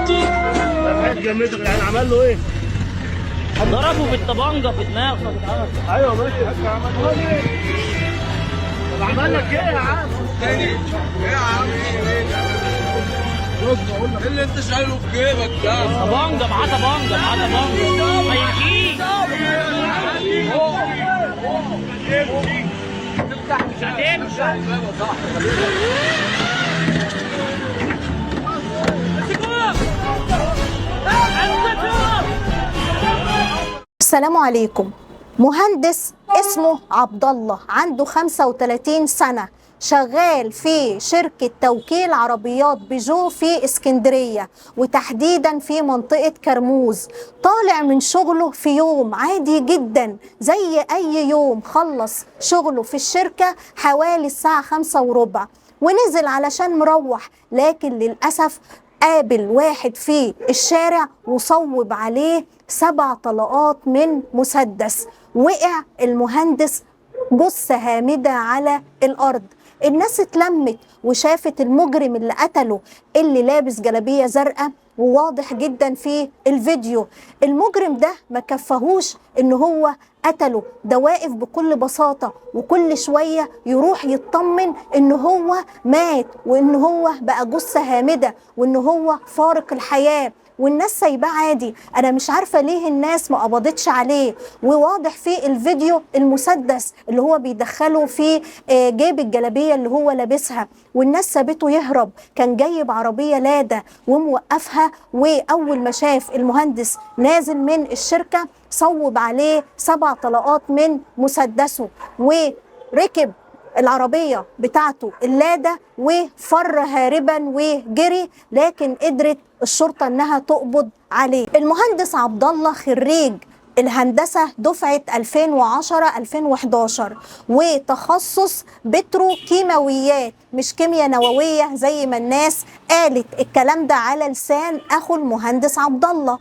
جمدك يعني عمل له ايه؟ ضربه بالطبنجه في دماغه. ايوه ماشي يا حاج عمل له ايه؟ طب عمل لك ايه يا عم؟ تاني ايه يا عم؟ ايه اللي انت شايله في جيبك ده؟ طبنجه معاه طبنجه ما يجيش. مش هتمشي. السلام عليكم. مهندس اسمه عبد الله، عنده 35 سنة، شغال في شركة توكيل عربيات بيجو في اسكندرية، وتحديدا في منطقة كرموز. طالع من شغله في يوم عادي جدا زي أي يوم، خلص شغله في الشركة حوالي الساعة 5:15 ونزل علشان مروح، لكن للأسف قابل واحد في الشارع وصوب عليه 7 طلقات من مسدس. وقع المهندس جثة هامدة على الأرض. الناس اتلمت وشافت المجرم اللي قتله، اللي لابس جلابية زرقاء، وواضح جدا في الفيديو. المجرم ده ما كفهوش ان هو قتله، ده واقف بكل بساطة وكل شوية يروح يطمن ان هو مات، وان هو بقى جثة هامدة، وان هو فارق الحياة، والناس سايباه عادي. انا مش عارفه ليه الناس ما قبضتش عليه. وواضح في الفيديو المسدس اللي هو بيدخله في جيب الجلابيه اللي هو لابسها، والناس سابته يهرب. كان جايب عربيه لادا وموقفها، واول ما شاف المهندس نازل من الشركه صوب عليه 7 طلقات من مسدسه، وركب العربية بتاعته اللادا وفر هاربا وجري، لكن قدرت الشرطة انها تقبض عليه. المهندس عبد الله خريج الهندسة دفعة 2010-2011، وتخصص بتروكيماويات، مش كيمياء نووية زي ما الناس قالت. الكلام ده على لسان اخو المهندس عبد الله.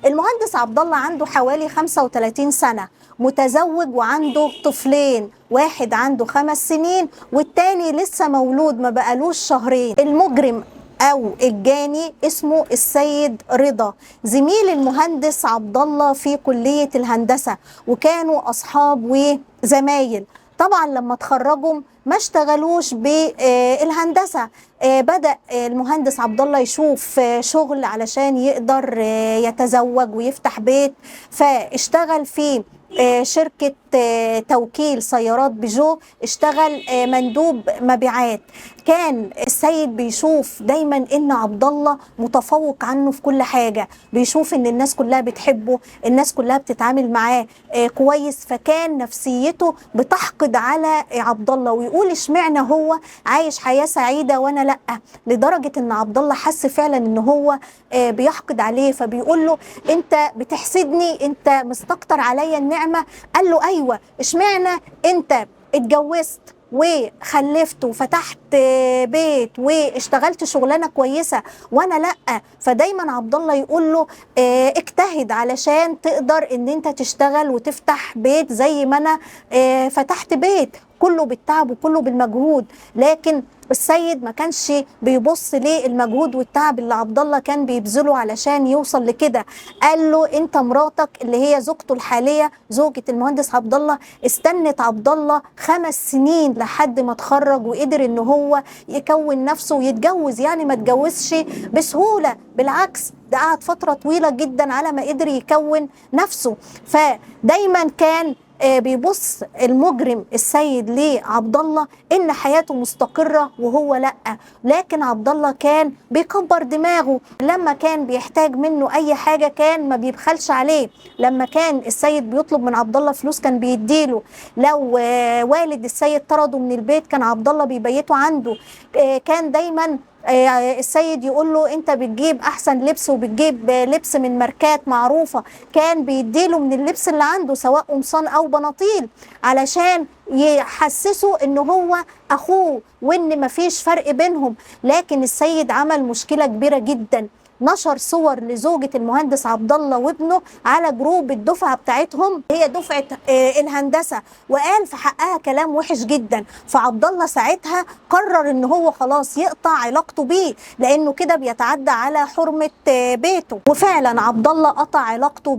المهندس عبد الله عنده حوالي 35 سنة، متزوج وعنده طفلين، واحد عنده 5 سنين والتاني لسه مولود ما بقالوش شهرين. المجرم أو الجاني اسمه السيد رضا، زميل المهندس عبد الله في كلية الهندسة، وكانوا أصحاب وزمايل. طبعا لما اتخرجوا ما اشتغلوش بالهندسة. بدأ المهندس عبد الله يشوف شغل علشان يقدر يتزوج ويفتح بيت، فاشتغل في شركة توكيل سيارات بيجو، اشتغل مندوب مبيعات. كان السيد بيشوف دايما ان عبد الله متفوق عنه في كل حاجة، بيشوف ان الناس كلها بتحبه، الناس كلها بتتعامل معاه كويس، فكان نفسيته بتحقد على عبد الله، ويقول اشمعنى هو عايش حياة سعيدة وانا لا. لدرجة ان عبد الله حس فعلا ان هو بيحقد عليه، فبيقول له انت بتحسدني، انت مستكتر عليا النعمة. قال له ايوه، اشمعنى انت اتجوزت وخلفت وفتحت بيت واشتغلت شغلانه كويسه وانا لا؟ فدايما عبد الله يقول له اجتهد علشان تقدر ان انت تشتغل وتفتح بيت زي ما انا فتحت بيت، كله بالتعب وكله بالمجهود. لكن السيد ما كانش بيبص ليه المجهود والتعب اللي عبد الله كان بيبذله علشان يوصل لكده. قال له انت مراتك اللي هي زوجته الحاليه، زوجة المهندس عبد الله، استنت عبد الله 5 سنين لحد ما اتخرج وقدر ان هو يكون نفسه ويتجوز. يعني ما اتجوزش بسهوله، بالعكس ده قعد فتره طويله جدا على ما قدر يكون نفسه. فدايما كان بيبص المجرم السيد لعبد الله ان حياته مستقره وهو لا، لكن عبد الله كان بيكبر دماغه. لما كان بيحتاج منه اي حاجه كان ما بيبخلش عليه. لما كان السيد بيطلب من عبد الله فلوس كان بيديله. لو والد السيد طرده من البيت كان عبد الله بيبيته عنده. كان دايما السيد يقول له انت بتجيب احسن لبس وبتجيب لبس من ماركات معروفة، كان بيديله من اللبس اللي عنده سواء قمصان او بناطيل علشان يحسسوا ان هو اخوه وان مفيش فرق بينهم. لكن السيد عمل مشكلة كبيرة جدا نشر صور لزوجة المهندس عبد الله وابنه على جروب الدفعة بتاعتهم، هي دفعة الهندسة، وقال في حقها كلام وحش جدا. فعبد الله ساعتها قرر ان هو خلاص يقطع علاقته بيه لانه كده بيتعدى على حرمة بيته. وفعلا عبد الله قطع علاقته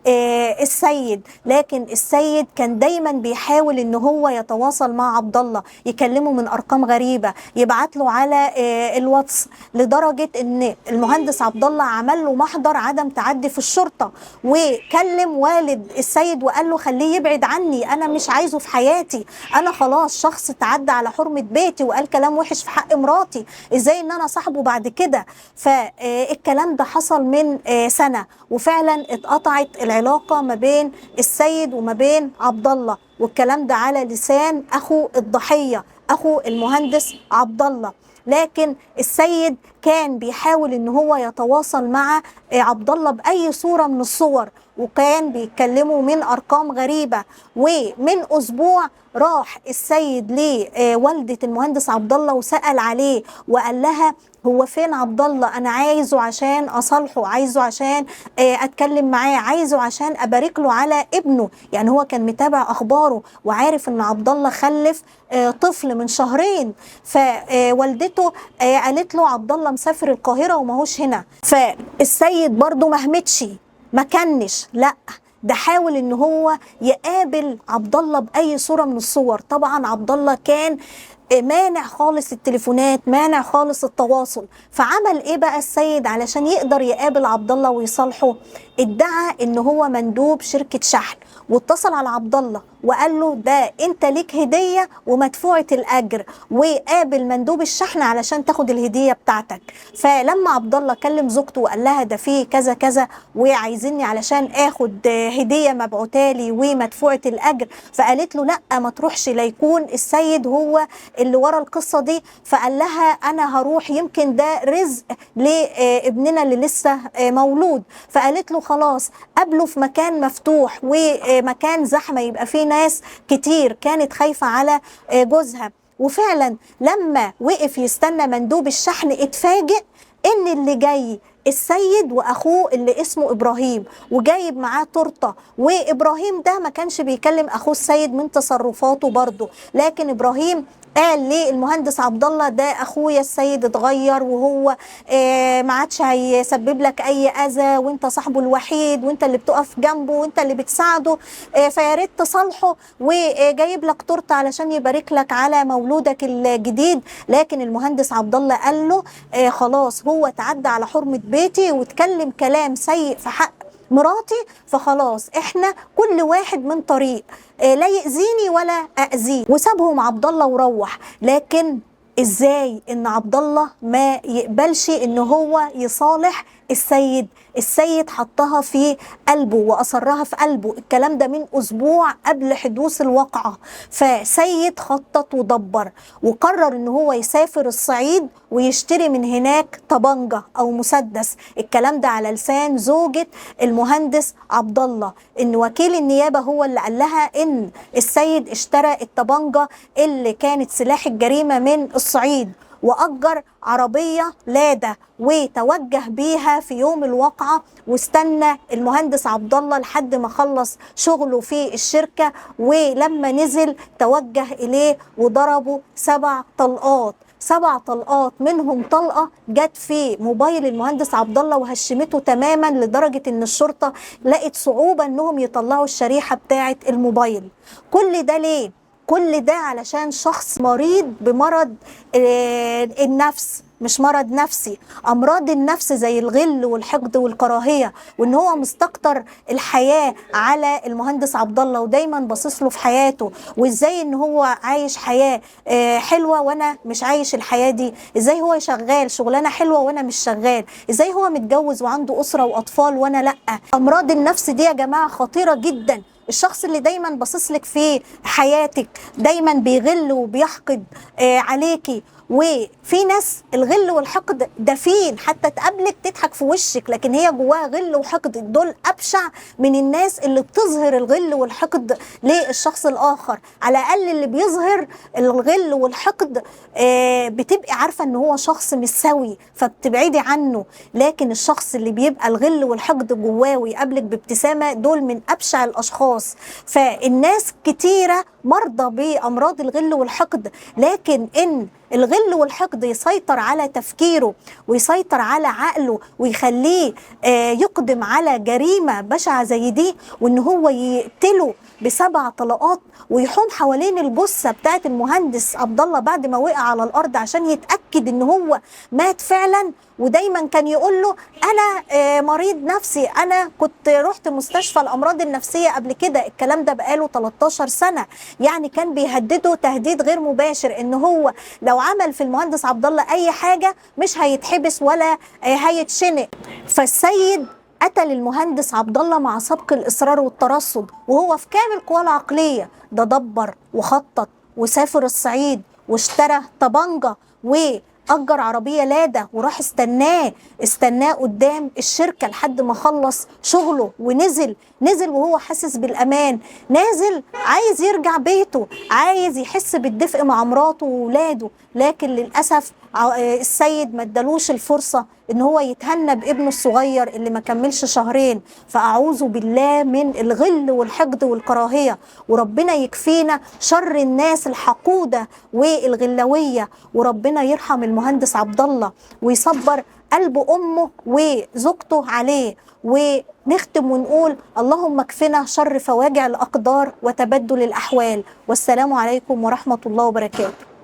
بالسيد، لكن السيد كان دايما بيحاول ان هو يتواصل مع عبد الله، يكلمه من ارقام غريبة، يبعت له على الواتس، لدرجة ان المهندس عبد الله عمل له محضر عدم تعدي في الشرطة، وكلم والد السيد وقال له خليه يبعد عني، انا مش عايزه في حياتي، انا خلاص شخص تعدى على حرمة بيتي وقال كلام وحش في حق مراتي، ازاي ان انا صاحبه بعد كده. فالكلام ده حصل من سنة، وفعلا اتقطعت العلاقة ما بين السيد وما بين عبد الله، والكلام ده على لسان اخو الضحية، اخو المهندس عبد الله. لكن السيد كان بيحاول ان هو يتواصل مع عبد الله باي صورة من الصور، وكان بيتكلموا من ارقام غريبة. ومن اسبوع راح السيد لوالدة المهندس عبد الله وسأل عليه وقال لها هو فين عبد الله، انا عايزه عشان اصالحه، عايزه عشان اتكلم معاه، عايزه عشان ابارك له على ابنه. يعني هو كان متابع اخباره وعارف ان عبد الله خلف طفل من شهرين. فوالدته قالت له عبد الله مسافر القاهرة وماهوش هنا. فالسيد برضو مهمتش، ما كنش، لا ده حاول ان هو يقابل عبد الله باي صورة من الصور. طبعا عبد الله كان مانع خالص التليفونات، مانع خالص التواصل. فعمل ايه بقى السيد علشان يقدر يقابل عبد الله ويصالحه؟ ادعى ان هو مندوب شركة شحن، واتصل على عبد الله وقال له ده انت ليك هدية ومدفوعة الاجر، وقابل مندوب الشحن علشان تاخد الهدية بتاعتك. فلما عبد الله كلم زوجته وقال لها ده فيه كذا كذا وعايزيني علشان اخد هدية مبعوتالي ومدفوعة الاجر، فقالت له لا ما تروحش، ليكون السيد هو اللي ورا القصة دي. فقال لها انا هروح، يمكن ده رزق لابننا اللي لسه مولود. فقالت له خلاص قابله في مكان مفتوح ومكان زحمة يبقى فيه ناس كتير، كانت خايفة على جوزها. وفعلا لما وقف يستنى مندوب الشحن اتفاجئ ان اللي جاي السيد واخوه اللي اسمه ابراهيم، وجايب معاه تورته. وابراهيم ده ما كانش بيكلم اخوه السيد من تصرفاته برضه، لكن ابراهيم قال للمهندس عبد الله ده اخويا السيد اتغير، وهو ما عادش هيسبب لك اي اذى، وانت صاحبه الوحيد، وانت اللي بتقف جنبه، وانت اللي بتساعده، فيا ريت تصالحه، وجايب لك تورته علشان يبارك لك على مولودك الجديد. لكن المهندس عبد الله قال له خلاص هو تعدى على حرمة بيتي واتكلم كلام سيء في حق مراتي، فخلاص احنا كل واحد من طريق، لا يأذيني ولا أأذيه. وسابهم عبد الله وروح. لكن ازاي ان عبد الله ما يقبلش ان هو يصالح السيد؟ السيد حطها في قلبه وأصرها في قلبه. الكلام ده من أسبوع قبل حدوث الواقعة. فسيد خطط ودبر وقرر ان هو يسافر الصعيد ويشتري من هناك طبنجة او مسدس. الكلام ده على لسان زوجة المهندس عبد الله، ان وكيل النيابة هو اللي قال لها ان السيد اشترى الطبنجة اللي كانت سلاح الجريمة من الصعيد، وأجر عربية لادا وتوجه بيها في يوم الواقعة، واستنى المهندس عبد الله لحد ما خلص شغله في الشركة. ولما نزل توجه إليه وضربه 7 طلقات، 7 طلقات، منهم طلقة جت في موبايل المهندس عبد الله وهشمته تماما، لدرجة ان الشرطة لقت صعوبة انهم يطلعوا الشريحة بتاعة الموبايل. كل ده ليه؟ كل ده علشان شخص مريض بمرض النفس، مش مرض نفسي، امراض النفس زي الغل والحقد والكراهيه، وان هو مستكتر الحياه على المهندس عبد الله ودايما باصص له في حياته، وازاي ان هو عايش حياه حلوه وانا مش عايش الحياه دي، ازاي هو شغال شغلانه حلوه وانا مش شغال، ازاي هو متجوز وعنده اسره واطفال وانا لا. امراض النفس دي يا جماعه خطيره جدا، الشخص اللي دايما باصص لك في حياتك، دايما بيغل وبيحقد عليكي. وفي ناس الغل والحقد دفين، حتى تقابلك تضحك في وشك لكن هي جواها غل وحقد. دول ابشع من الناس اللي بتظهر الغل والحقد للشخص الاخر. على الاقل اللي بيظهر الغل والحقد بتبقي عارفه ان هو شخص مش سوي فبتبعدي عنه، لكن الشخص اللي بيبقى الغل والحقد جواه ويقابلك بابتسامه، دول من ابشع الاشخاص. فالناس كتيره مرضى بامراض الغل والحقد، لكن ان الغل والحقد يسيطر على تفكيره ويسيطر على عقله ويخليه يقدم على جريمة بشعة زي دي، وان هو يقتله ب7 طلقات ويحوم حوالين الجثة بتاعت المهندس عبد الله بعد ما وقع على الارض عشان يتأكد ان هو مات فعلا. ودايما كان يقول له انا مريض نفسي، انا كنت رحت مستشفى الامراض النفسيه قبل كده. الكلام ده بقاله 13 سنه. يعني كان بيهدده تهديد غير مباشر ان هو لو عمل في المهندس عبد الله اي حاجه مش هيتحبس ولا هيتشنق. فالسيد قتل المهندس عبد الله مع سبق الاصرار والترصد وهو في كامل قواه العقليه. ده دبر وخطط وسافر الصعيد واشترى طبنجه وأجر عربية لادا وراح استناه قدام الشركة لحد ما خلص شغله ونزل وهو حاسس بالأمان، نازل عايز يرجع بيته، عايز يحس بالدفء مع مراته وولاده. لكن للأسف السيد ما ادالوش الفرصة ان هو يتهنى بابنه الصغير اللي ما كملش شهرين. فأعوذ بالله من الغل والحقد والكراهية، وربنا يكفينا شر الناس الحقودة والغلوية، وربنا يرحم المهندس عبد الله ويصبر قلب أمه وزوجته عليه. ونختم ونقول اللهم اكفنا شر فواجع الأقدار وتبدل الأحوال. والسلام عليكم ورحمة الله وبركاته.